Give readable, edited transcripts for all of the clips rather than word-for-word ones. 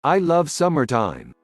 I love summertime.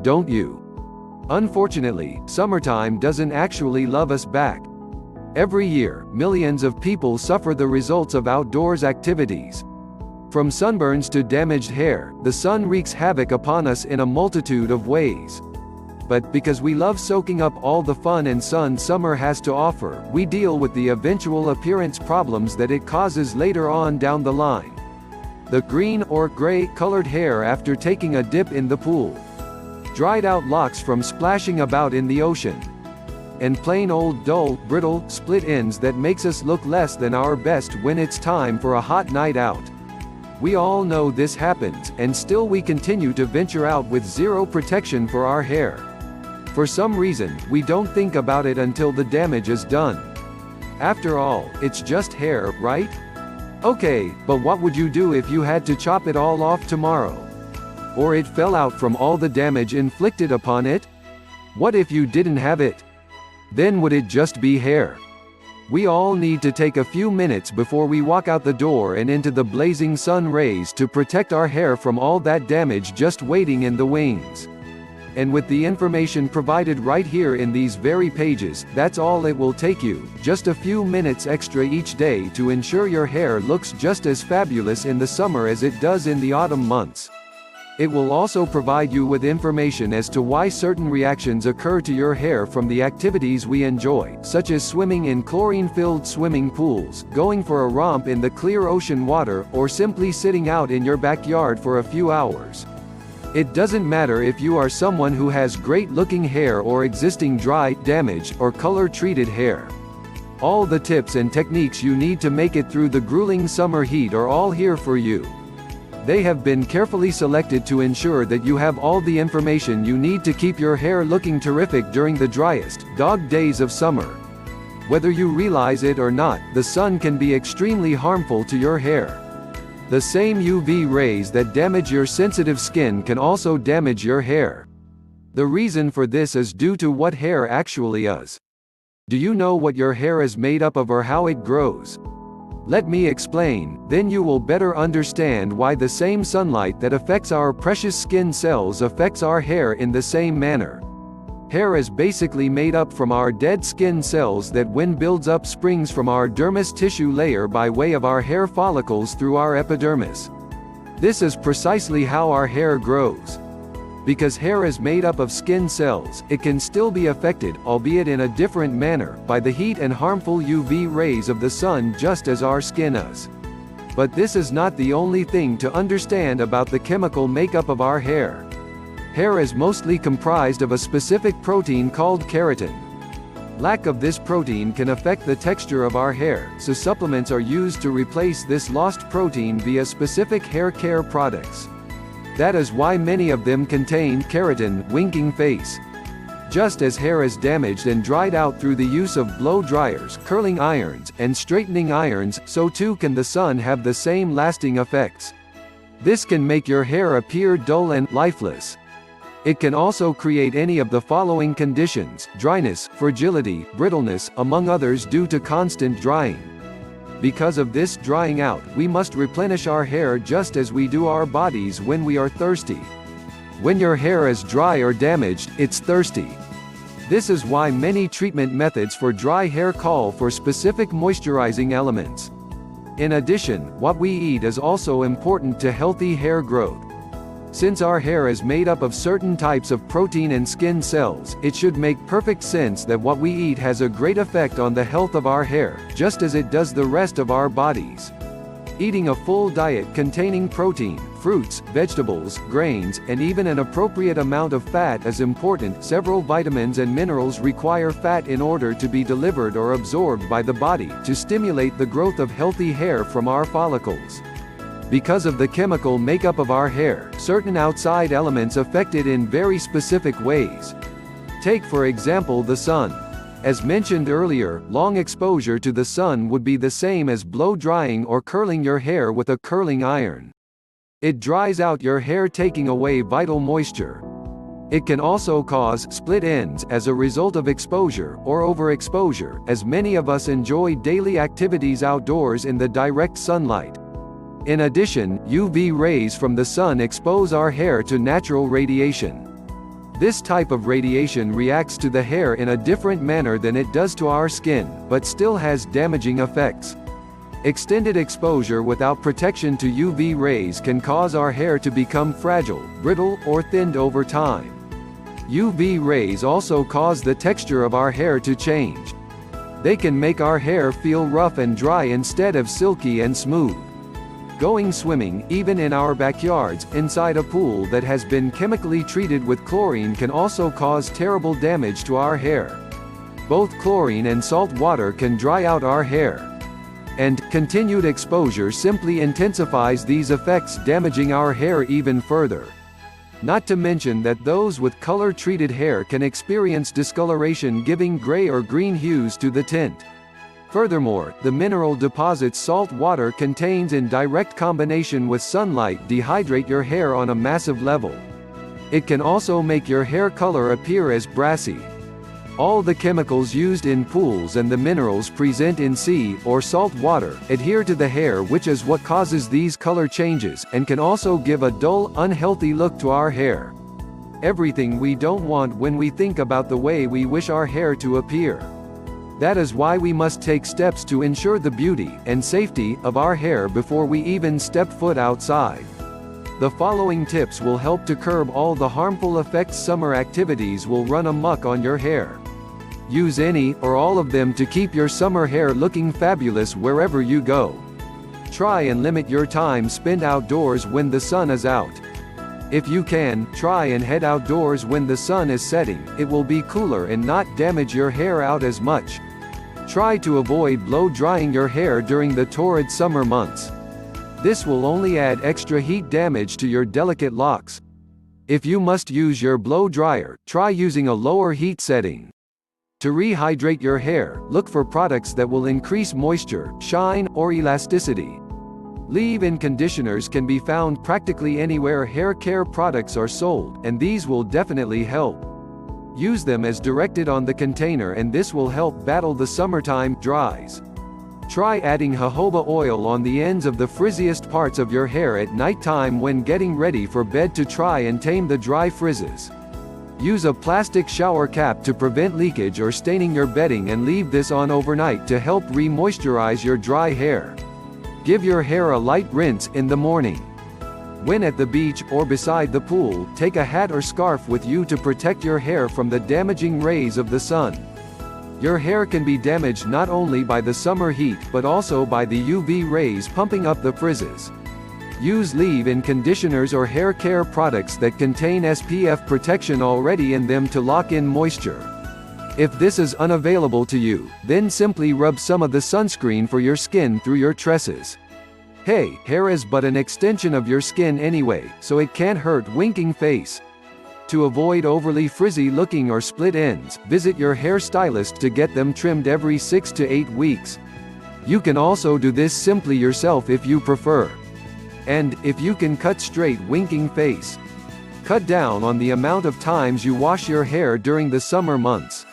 Don't you? Unfortunately, summertime doesn't actually love us back. Every year, millions of people suffer the results of outdoors activities. From sunburns to damaged hair, the sun wreaks havoc upon us in a multitude of ways. But, because we love soaking up all the fun and sun summer has to offer, we deal with the eventual appearance problems that it causes later on down the line. The green or gray colored hair after taking a dip in the pool. Dried out locks from splashing about in the ocean. And plain old dull, brittle, split ends that makes us look less than our best when it's time for a hot night out. We all know this happens, and still we continue to venture out with zero protection for our hair. For some reason, we don't think about it until the damage is done. After all, it's just hair, right? Okay, but what would you do if you had to chop it all off tomorrow? Or it fell out from all the damage inflicted upon it? What if you didn't have it? Then would it just be hair? We all need to take a few minutes before we walk out the door and into the blazing sun rays to protect our hair from all that damage just waiting in the wings. And with the information provided right here in these very pages, that's all it will take you, just a few minutes extra each day to ensure your hair looks just as fabulous in the summer as it does in the autumn months. It will also provide you with information as to why certain reactions occur to your hair from the activities we enjoy, such as swimming in chlorine-filled swimming pools, going for a romp in the clear ocean water, or simply sitting out in your backyard for a few hours. It doesn't matter if you are someone who has great-looking hair or existing dry, damaged, or color-treated hair. All the tips and techniques you need to make it through the grueling summer heat are all here for you. They have been carefully selected to ensure that you have all the information you need to keep your hair looking terrific during the driest, dog days of summer. Whether you realize it or not, the sun can be extremely harmful to your hair. The same UV rays that damage your sensitive skin can also damage your hair. The reason for this is due to what hair actually is. Do you know what your hair is made up of or how it grows? Let me explain, then you will better understand why the same sunlight that affects our precious skin cells affects our hair in the same manner. Hair is basically made up from our dead skin cells that when builds up springs from our dermis tissue layer by way of our hair follicles through our epidermis. This is precisely how our hair grows. Because hair is made up of skin cells, it can still be affected, albeit in a different manner, by the heat and harmful UV rays of the sun just as our skin is. But this is not the only thing to understand about the chemical makeup of our hair. Hair is mostly comprised of a specific protein called keratin. Lack of this protein can affect the texture of our hair, so supplements are used to replace this lost protein via specific hair care products. That is why many of them contain keratin, winking face. Just as hair is damaged and dried out through the use of blow dryers, curling irons, and straightening irons, so too can the sun have the same lasting effects. This can make your hair appear dull and lifeless. It can also create any of the following conditions: dryness, fragility, brittleness, among others due to constant drying. Because of this drying out, we must replenish our hair just as we do our bodies when we are thirsty. When your hair is dry or damaged, it's thirsty. This is why many treatment methods for dry hair call for specific moisturizing elements. In addition, what we eat is also important to healthy hair growth. Since our hair is made up of certain types of protein and skin cells, it should make perfect sense that what we eat has a great effect on the health of our hair, just as it does the rest of our bodies. Eating a full diet containing protein, fruits, vegetables, grains, and even an appropriate amount of fat is important. Several vitamins and minerals require fat in order to be delivered or absorbed by the body to stimulate the growth of healthy hair from our follicles. Because of the chemical makeup of our hair, certain outside elements affect it in very specific ways. Take for example the sun. As mentioned earlier, long exposure to the sun would be the same as blow drying or curling your hair with a curling iron. It dries out your hair, taking away vital moisture. It can also cause split ends as a result of exposure or overexposure, as many of us enjoy daily activities outdoors in the direct sunlight. In addition, UV rays from the sun expose our hair to natural radiation. This type of radiation reacts to the hair in a different manner than it does to our skin, but still has damaging effects. Extended exposure without protection to UV rays can cause our hair to become fragile, brittle, or thinned over time. UV rays also cause the texture of our hair to change. They can make our hair feel rough and dry instead of silky and smooth. Going swimming, even in our backyards, inside a pool that has been chemically treated with chlorine can also cause terrible damage to our hair. Both chlorine and salt water can dry out our hair. And continued exposure simply intensifies these effects, damaging our hair even further. Not to mention that those with color-treated hair can experience discoloration, giving gray or green hues to the tint. Furthermore, the mineral deposits salt water contains in direct combination with sunlight dehydrate your hair on a massive level. It can also make your hair color appear as brassy. All the chemicals used in pools and the minerals present in sea or salt water adhere to the hair, which is what causes these color changes, and can also give a dull, unhealthy look to our hair. Everything we don't want when we think about the way we wish our hair to appear. That is why we must take steps to ensure the beauty and safety of our hair before we even step foot outside. The following tips will help to curb all the harmful effects summer activities will run amok on your hair. Use any or all of them to keep your summer hair looking fabulous wherever you go. Try and limit your time spent outdoors when the sun is out. If you can, try and head outdoors when the sun is setting. It will be cooler and not damage your hair out as much. Try to avoid blow drying your hair during the torrid summer months. This will only add extra heat damage to your delicate locks. If you must use your blow dryer, try using a lower heat setting. To rehydrate your hair, look for products that will increase moisture, shine, or elasticity. Leave-in conditioners can be found practically anywhere hair care products are sold, and these will definitely help. Use them as directed on the container, and this will help battle the summertime dries. Try adding jojoba oil on the ends of the frizziest parts of your hair at nighttime when getting ready for bed to try and tame the dry frizzes. Use a plastic shower cap to prevent leakage or staining your bedding, and leave this on overnight to help re-moisturize your dry hair. Give your hair a light rinse in the morning. When at the beach or beside the pool, take a hat or scarf with you to protect your hair from the damaging rays of the sun. Your hair can be damaged not only by the summer heat but also by the UV rays pumping up the frizzes. Use leave-in conditioners or hair care products that contain SPF protection already in them to lock in moisture. If this is unavailable to you, then simply rub some of the sunscreen for your skin through your tresses. Hey, hair is but an extension of your skin anyway, so it can't hurt winking face. To avoid overly frizzy looking or split ends, visit your hairstylist to get them trimmed every 6 to 8 weeks. You can also do this simply yourself if you prefer. And, if you can cut straight winking face. Cut down on the amount of times you wash your hair during the summer months.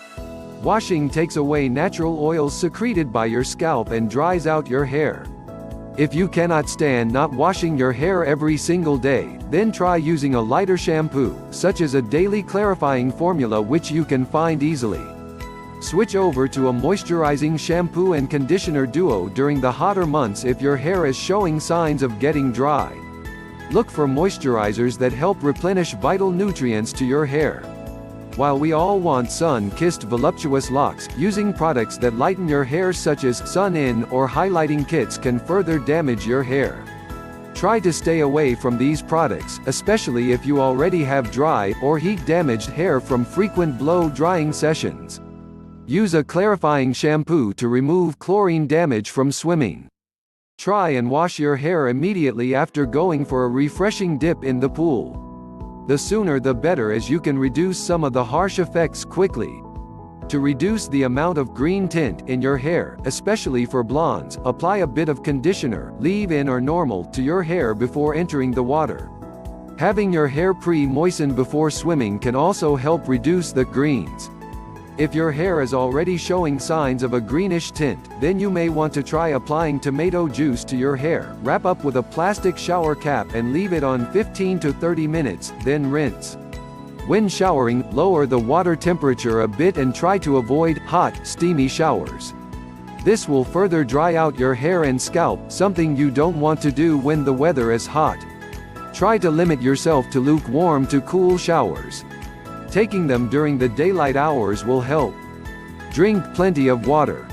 Washing takes away natural oils secreted by your scalp and dries out your hair. If you cannot stand not washing your hair every single day, then try using a lighter shampoo, such as a daily clarifying formula which you can find easily. Switch over to a moisturizing shampoo and conditioner duo during the hotter months if your hair is showing signs of getting dry. Look for moisturizers that help replenish vital nutrients to your hair. While we all want sun-kissed voluptuous locks, using products that lighten your hair such as sun-in or highlighting kits can further damage your hair. Try to stay away from these products, especially if you already have dry or heat-damaged hair from frequent blow-drying sessions. Use a clarifying shampoo to remove chlorine damage from swimming. Try and wash your hair immediately after going for a refreshing dip in the pool. The sooner the better, as you can reduce some of the harsh effects quickly. To reduce the amount of green tint in your hair, especially for blondes, apply a bit of conditioner, leave-in or normal, to your hair before entering the water. Having your hair pre-moistened before swimming can also help reduce the greens. If your hair is already showing signs of a greenish tint, then you may want to try applying tomato juice to your hair. Wrap up with a plastic shower cap and leave it on 15 to 30 minutes, then rinse. When showering, lower the water temperature a bit and try to avoid hot, steamy showers. This will further dry out your hair and scalp, something you don't want to do when the weather is hot. Try to limit yourself to lukewarm to cool showers. Taking them during the daylight hours will help. Drink plenty of water.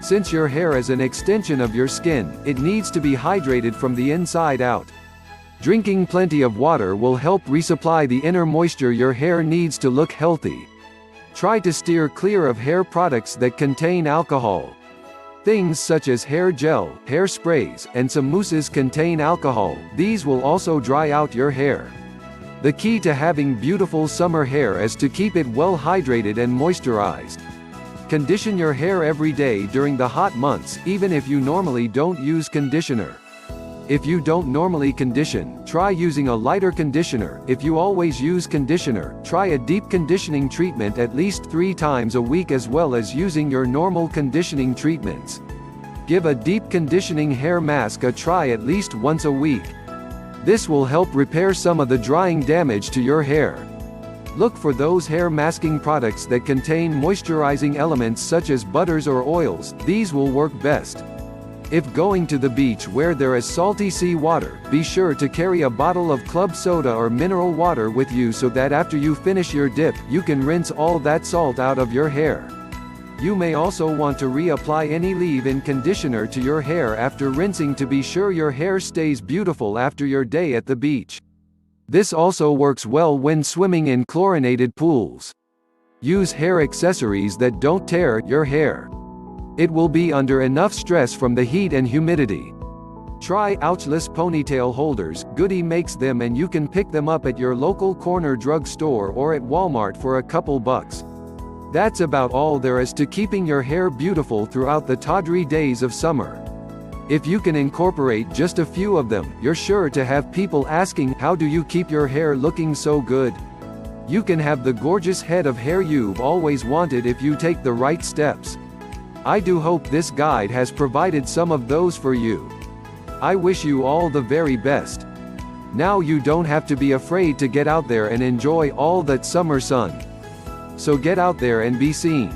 Since your hair is an extension of your skin, it needs to be hydrated from the inside out. Drinking plenty of water will help resupply the inner moisture your hair needs to look healthy. Try to steer clear of hair products that contain alcohol. Things such as hair gel, hair sprays, and some mousses contain alcohol. These will also dry out your hair. The key to having beautiful summer hair is to keep it well hydrated and moisturized. Condition your hair every day during the hot months, even if you normally don't use conditioner. If you don't normally condition, try using a lighter conditioner. If you always use conditioner, try a deep conditioning treatment at least 3 times a week as well as using your normal conditioning treatments. Give a deep conditioning hair mask a try at least once a week. This will help repair some of the drying damage to your hair. Look for those hair masking products that contain moisturizing elements such as butters or oils. These will work best. If going to the beach where there is salty sea water, be sure to carry a bottle of club soda or mineral water with you so that after you finish your dip, you can rinse all that salt out of your hair. You may also want to reapply any leave-in conditioner to your hair after rinsing to be sure your hair stays beautiful after your day at the beach. This also works well when swimming in chlorinated pools. Use hair accessories that don't tear your hair. It will be under enough stress from the heat and humidity. Try ouchless ponytail holders. Goody makes them and you can pick them up at your local corner drugstore or at Walmart for a couple bucks. That's about all there is to keeping your hair beautiful throughout the tawdry days of summer. If you can incorporate just a few of them, you're sure to have people asking, how do you keep your hair looking so good? You can have the gorgeous head of hair you've always wanted if you take the right steps. I do hope this guide has provided some of those for you. I wish you all the very best. Now you don't have to be afraid to get out there and enjoy all that summer sun. So get out there and be seen.